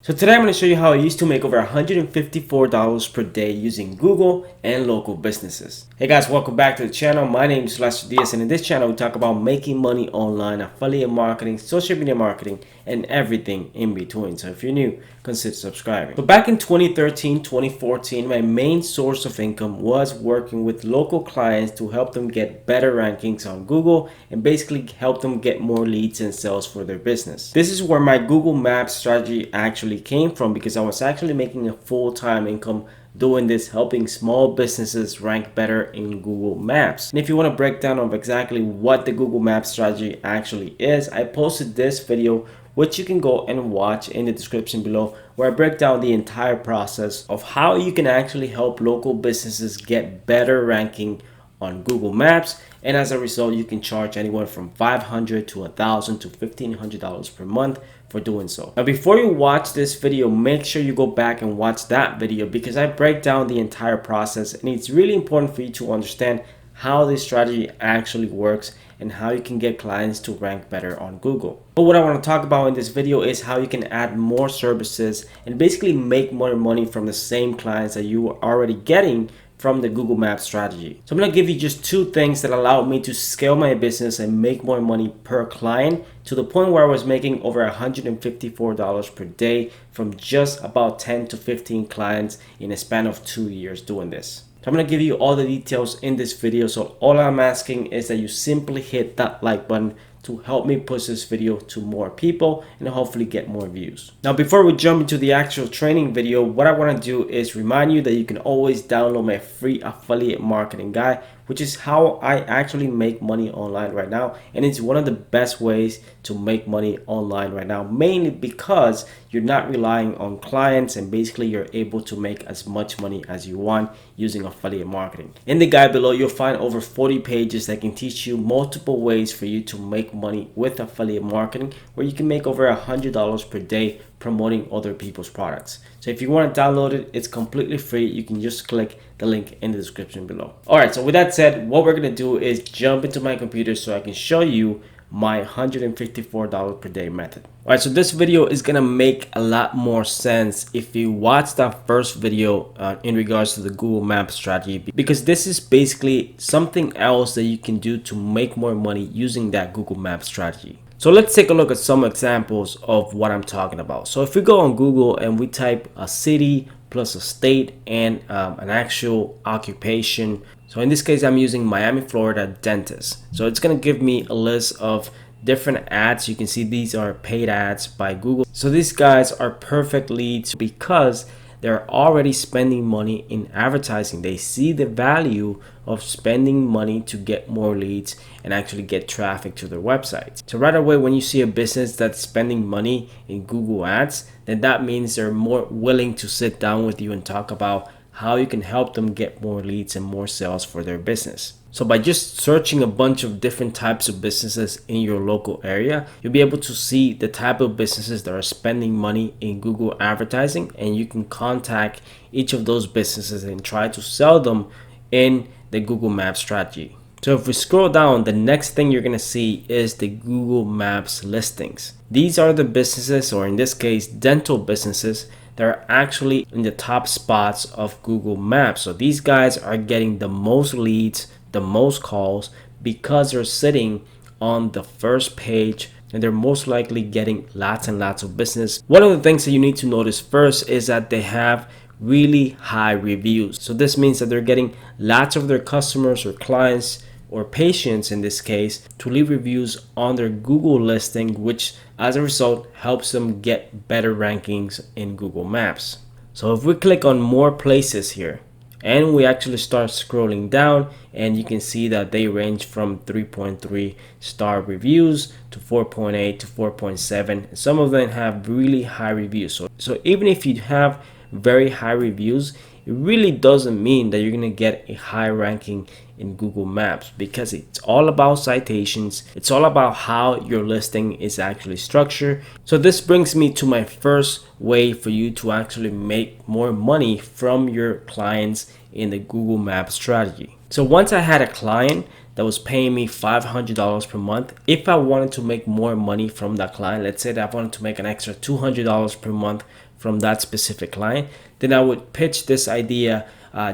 So today I'm going to show you how I used to make over $154 per day using Google and local businesses. Hey guys, welcome back to the channel. My name is Lester Diaz, and in this channel we talk about making money online, affiliate marketing, social media marketing, and everything in between. So if you're new, consider subscribing. So back in 2013, 2014, my main source of income was working with local clients to help them get better rankings on Google and basically help them get more leads and sales for their business. This is where my Google Maps strategy actually came from, because I was actually making a full-time income doing this, helping small businesses rank better in Google Maps. And if you want a breakdown of exactly what the Google Maps strategy actually is, I posted this video which you can go and watch in the description below, where I break down the entire process of how you can actually help local businesses get better ranking on Google Maps, and as a result you can charge anywhere from $500 to $1,000 to $1,500 per month for doing so. Now before you watch this video, make sure you go back and watch that video, because I break down the entire process, and it's really important for you to understand how this strategy actually works and how you can get clients to rank better on Google. But what I want to talk about in this video is how you can add more services and basically make more money from the same clients that you are already getting from the Google Maps strategy. So I'm going to give you just two things that allowed me to scale my business and make more money per client, to the point where I was making over $154 per day from just about 10 to 15 clients in a span of 2 years doing this. So I'm going to give you all the details in this video. So all I'm asking is that you simply hit that like button to help me push this video to more people and hopefully get more views. Now before we jump into the actual training video, what I want to do is remind you that you can always download my free affiliate marketing guide, which is how I actually make money online right now. And it's one of the best ways to make money online right now, mainly because you're not relying on clients, and basically you're able to make as much money as you want using affiliate marketing. In the guide below, you'll find over 40 pages that can teach you multiple ways for you to make money with affiliate marketing, where you can make over $100 per day promoting other people's products. So if you want to download it, it's completely free. You can just click the link in the description below. All right, so with that said, what we're going to do is jump into my computer so I can show you my $154 per day method. All right, so this video is gonna make a lot more sense if you watch that first video in regards to the Google Maps strategy, because this is basically something else that you can do to make more money using that Google Maps strategy. So let's take a look at some examples of what I'm talking about. So if we go on Google and we type a city plus a state and an actual occupation. So in this case, I'm using Miami, Florida dentist. So it's going to give me a list of different ads. You can see these are paid ads by Google. So these guys are perfect leads because they're already spending money in advertising. They see the value of spending money to get more leads and actually get traffic to their website. So right away, when you see a business that's spending money in Google Ads, then that means they're more willing to sit down with you and talk about how you can help them get more leads and more sales for their business. So by just searching a bunch of different types of businesses in your local area, you'll be able to see the type of businesses that are spending money in Google advertising, and you can contact each of those businesses and try to sell them in the Google Maps strategy. So if we scroll down, the next thing you're going to see is the Google Maps listings. These are the businesses, or in this case, dental businesses, that are actually in the top spots of Google Maps. So these guys are getting the most leads, the most calls, because they're sitting on the first page, and they're most likely getting lots and lots of business. One of the things that you need to notice first is that they have really high reviews. So this means that they're getting lots of their customers or clients or patients in this case to leave reviews on their Google listing, which as a result helps them get better rankings in Google Maps. So if we click on more places here and we actually start scrolling down, and you can see that they range from 3.3 star reviews to 4.8 to 4.7. Some of them have really high reviews. So even if you have very high reviews, it really doesn't mean that you're going to get a high ranking in Google Maps, because it's all about citations. It's all about how your listing is actually structured. So this brings me to my first way for you to actually make more money from your clients in the Google Maps strategy. So once I had a client that was paying me $500 per month, if I wanted to make more money from that client, let's say that I wanted to make an extra $200 per month from that specific client, then I would pitch this idea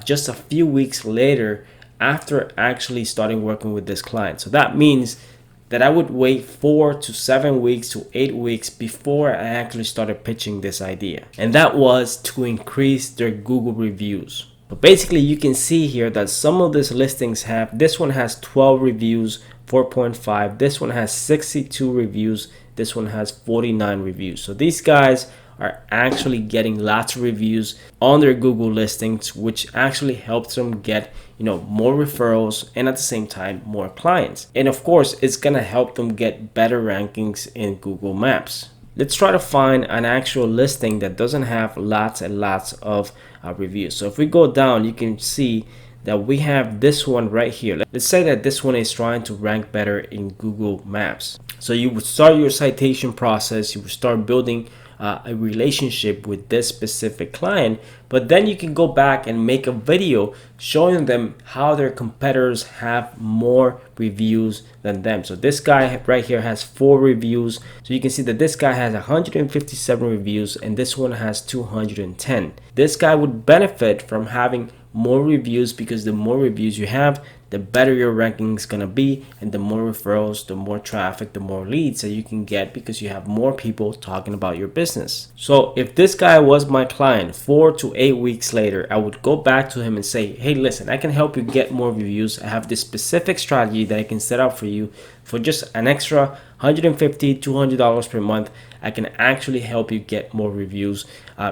just a few weeks later after actually starting working with this client. So that means that I would wait 4 to 7 weeks to 8 weeks before I actually started pitching this idea. And that was to increase their Google reviews. But basically you can see here that some of these listings have, this one has 12 reviews, 4.5. This one has 62 reviews. This one has 49 reviews. So these guys are actually getting lots of reviews on their Google listings, which actually helps them get, more referrals and at the same time more clients. And of course, it's gonna help them get better rankings in Google Maps. Let's try to find an actual listing that doesn't have lots and lots of reviews. So if we go down, you can see that we have this one right here. Let's say that this one is trying to rank better in Google Maps. So you would start your citation process, you would start building a relationship with this specific client, but then you can go back and make a video showing them how their competitors have more reviews than them. So this guy right here has 4 reviews. So you can see that this guy has 157 reviews and this one has 210. This guy would benefit from having more reviews because the more reviews you have, the better your ranking is gonna be, and the more referrals, the more traffic, the more leads that you can get because you have more people talking about your business. So if this guy was my client 4 to 8 weeks later, I would go back to him and say, hey, listen, I can help you get more reviews. I have this specific strategy that I can set up for you for just an extra $150, $200 per month. I can actually help you get more reviews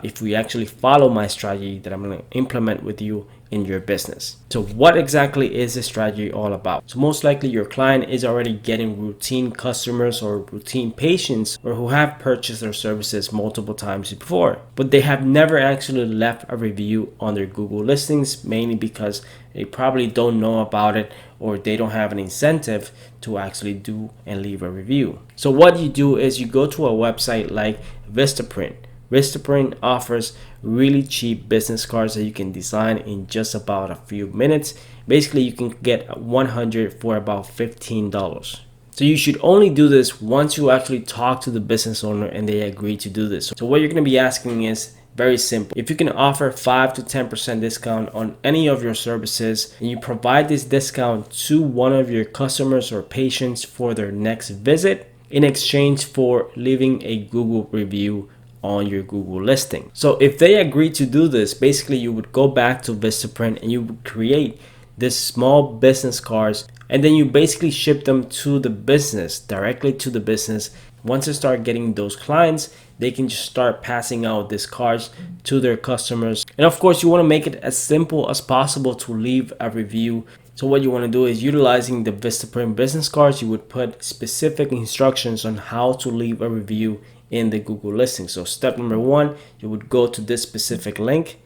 if we actually follow my strategy that I'm going to implement with you in your business. So what exactly is this strategy all about? So most likely your client is already getting routine customers or routine patients or who have purchased their services multiple times before, but they have never actually left a review on their Google listings, mainly because they probably don't know about it or they don't have an incentive to actually do and leave a review. So what you do is you go to a website like Vistaprint. Vistaprint offers really cheap business cards that you can design in just about a few minutes. Basically, you can get 100 for about $15. So you should only do this once you actually talk to the business owner and they agree to do this. So what you're going to be asking is very simple. If you can offer 5 to 10% discount on any of your services and you provide this discount to one of your customers or patients for their next visit in exchange for leaving a Google review on your Google listing. So if they agree to do this, basically you would go back to Vistaprint and you would create this small business cards and then you basically ship them to the business, directly to the business. Once they start getting those clients, they can just start passing out these cards to their customers. And of course, you want to make it as simple as possible to leave a review. So what you want to do is utilizing the Vistaprint business cards, you would put specific instructions on how to leave a review in the Google listing. So step number 1, you would go to this specific link.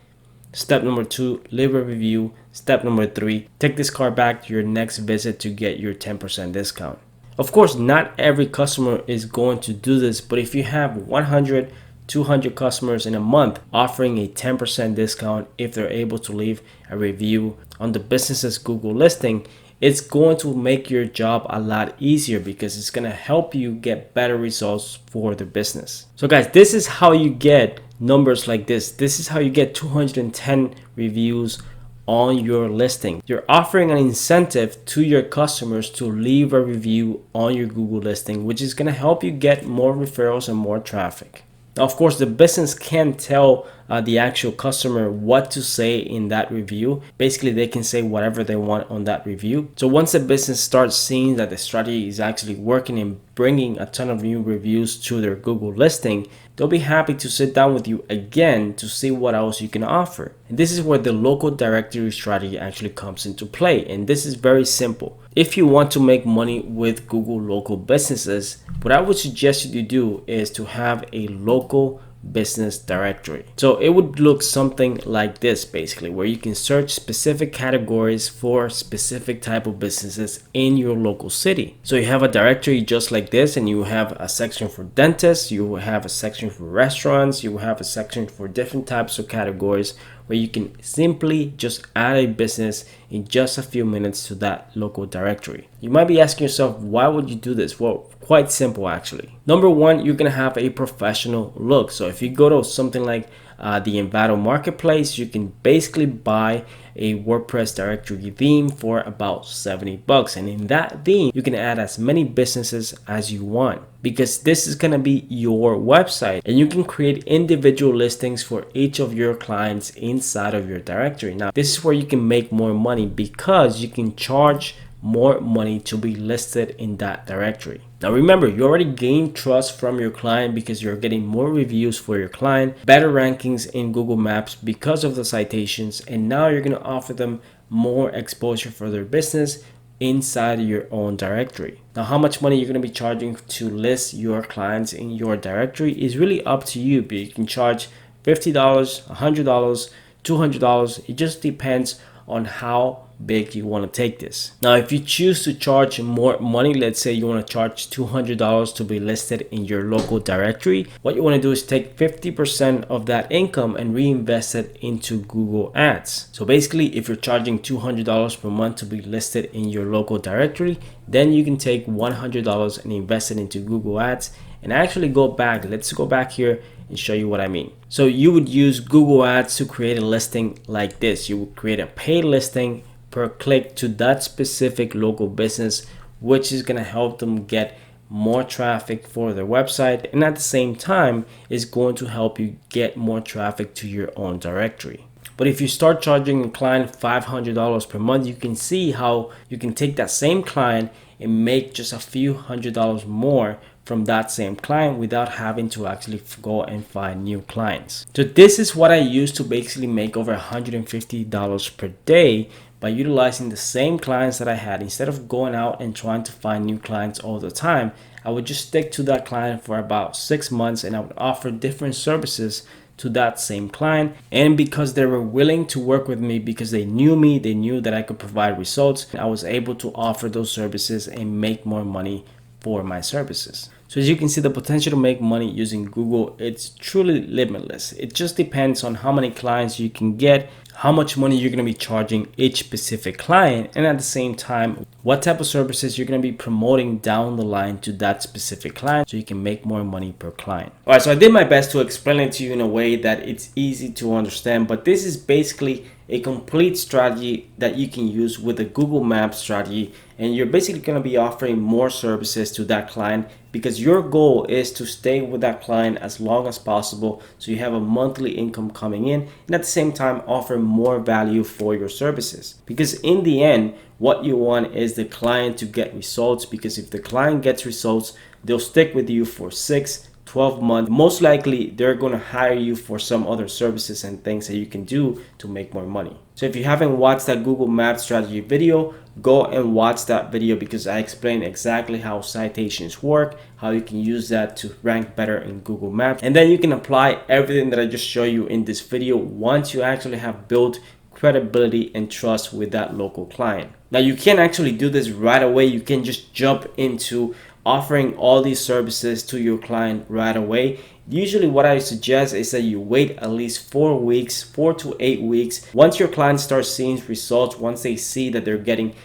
Step number 2, leave a review. Step number 3, take this card back to your next visit to get your 10% discount. Of course, not every customer is going to do this, but if you have 100, 200 customers in a month offering a 10% discount if they're able to leave a review on the business's Google listing, it's going to make your job a lot easier because it's going to help you get better results for the business. So guys, this is how you get numbers like this. This is how you get 210 reviews on your listing. You're offering an incentive to your customers to leave a review on your Google listing, which is going to help you get more referrals and more traffic. Now, of course, the business can tell the actual customer what to say in that review. Basically, they can say whatever they want on that review. So once the business starts seeing that the strategy is actually working and bringing a ton of new reviews to their Google listing, they'll be happy to sit down with you again to see what else you can offer. And this is where the local directory strategy actually comes into play. And this is very simple. If you want to make money with Google local businesses, what I would suggest you to do is to have a local business directory. So it would look something like this, basically, where you can search specific categories for specific type of businesses in your local city. So you have a directory just like this, and you have a section for dentists, you have a section for restaurants, you have a section for different types of categories where you can simply just add a business in just a few minutes to that local directory. You might be asking yourself, why would you do this? Well, quite simple actually. Number one, you're gonna have a professional look. So if you go to something like the Envato Marketplace, you can basically buy a WordPress directory theme for about 70 bucks. And in that theme, you can add as many businesses as you want, because this is going to be your website, and you can create individual listings for each of your clients inside of your directory. Now, this is where you can make more money, because you can charge more money to be listed in that directory. Now remember, you already gained trust from your client because you're getting more reviews for your client, better rankings in Google Maps because of the citations, and now you're going to offer them more exposure for their business inside your own directory. Now, how much money you're going to be charging to list your clients in your directory is really up to you, but you can charge $50, $100, $200. It just depends on how big you want to take this. Now, if you choose to charge more money, let's say you want to charge $200 to be listed in your local directory, what you want to do is take 50% of that income and reinvest it into Google Ads. So basically, if you're charging $200 per month to be listed in your local directory, then you can take $100 and invest it into Google Ads. And actually go back, let's go back here and show you what I mean. So you would use Google Ads to create a listing like this. You would create a paid listing per click to that specific local business, which is going to help them get more traffic for their website, and at the same time is going to help you get more traffic to your own directory. But if you start charging a client $500 per month, you can see how you can take that same client and make just a few $100s more from that same client without having to actually go and find new clients. So this is what I use to basically make over $150 per day by utilizing the same clients that I had. Instead of going out and trying to find new clients all the time, I would just stick to that client for about 6 months, and I would offer different services to that same client. And because they were willing to work with me, because they knew me, they knew that I could provide results, I was able to offer those services and make more money for my services. So as you can see, the potential to make money using Google, it's truly limitless. It just depends on how many clients you can get, how much money you're going to be charging each specific client, and at the same time, what type of services you're going to be promoting down the line to that specific client so you can make more money per client. All right, so I did my best to explain it to you in a way that it's easy to understand, but this is basically a complete strategy that you can use with a Google Maps strategy, and you're basically going to be offering more services to that client because your goal is to stay with that client as long as possible, so you have a monthly income coming in, and at the same time offer more value for your services. Because in the end, what you want is the client to get results, because if the client gets results, they'll stick with you for 6-12 months. Most likely they're going to hire you for some other services and things that you can do to make more money. So if you haven't watched that Google Maps strategy video, go and watch that video, because I explain exactly how citations work, how you can use that to rank better in Google Maps, and then you can apply everything that I just show you in this video once you actually have built credibility and trust with that local client. Now you can actually do this right away. You can just jump into offering all these services to your client right away. Usually what I suggest is that you wait at least 4 weeks, 4 to 8 weeks. Once your client starts seeing results, once they see that they're getting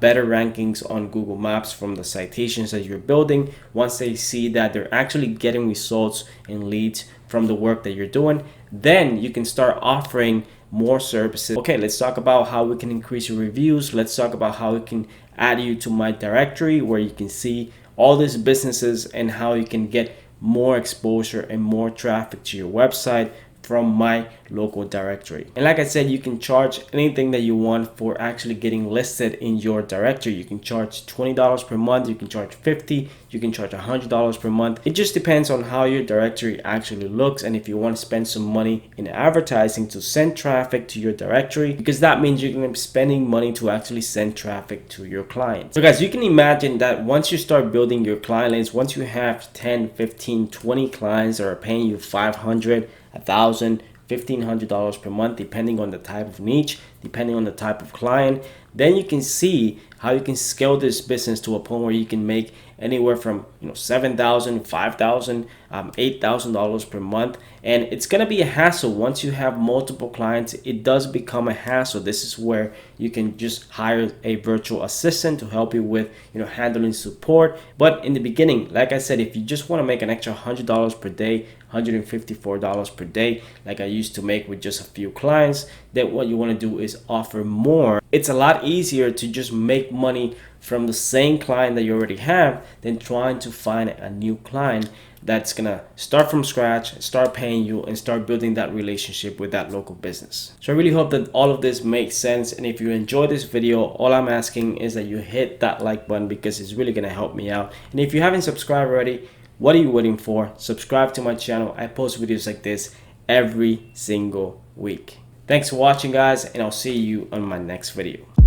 better rankings on Google Maps from the citations that you're building, once they see that they're actually getting results and leads from the work that you're doing, then you can start offering more services. Okay, let's talk about how we can increase your reviews. Let's talk about how we can add you to my directory where you can see all these businesses and how you can get more exposure and more traffic to your website from my local directory. And like I said, you can charge anything that you want for actually getting listed in your directory. You can charge $20 per month, you can charge $50, you can charge $100 per month. It just depends on how your directory actually looks, and if you want to spend some money in advertising to send traffic to your directory, because that means you're going to be spending money to actually send traffic to your clients. So guys, you can imagine that once you start building your client list, once you have 10, 15, 20 clients that are paying you $500, $1,000, $1,500 per month, depending on the type of niche, depending on the type of client, then you can see how you can scale this business to a point where you can make anywhere from $7,000, $5,000 $8,000 per month. And it's going to be a hassle once you have multiple clients. It does become a hassle. This is where you can just hire a virtual assistant to help you with, handling support. But in the beginning, like I said, if you just want to make an extra $100 per day, $154 per day, like I used to make with just a few clients, then what you want to do is offer more. It's a lot easier to just make money from the same client that you already have than trying to find a new client that's gonna start from scratch, start paying you, and start building that relationship with that local business. So I really hope that all of this makes sense. And if you enjoyed this video, all I'm asking is that you hit that like button, because it's really gonna help me out. And if you haven't subscribed already, what are you waiting for? Subscribe to my channel. I post videos like this every single week. Thanks for watching, guys, and I'll see you on my next video.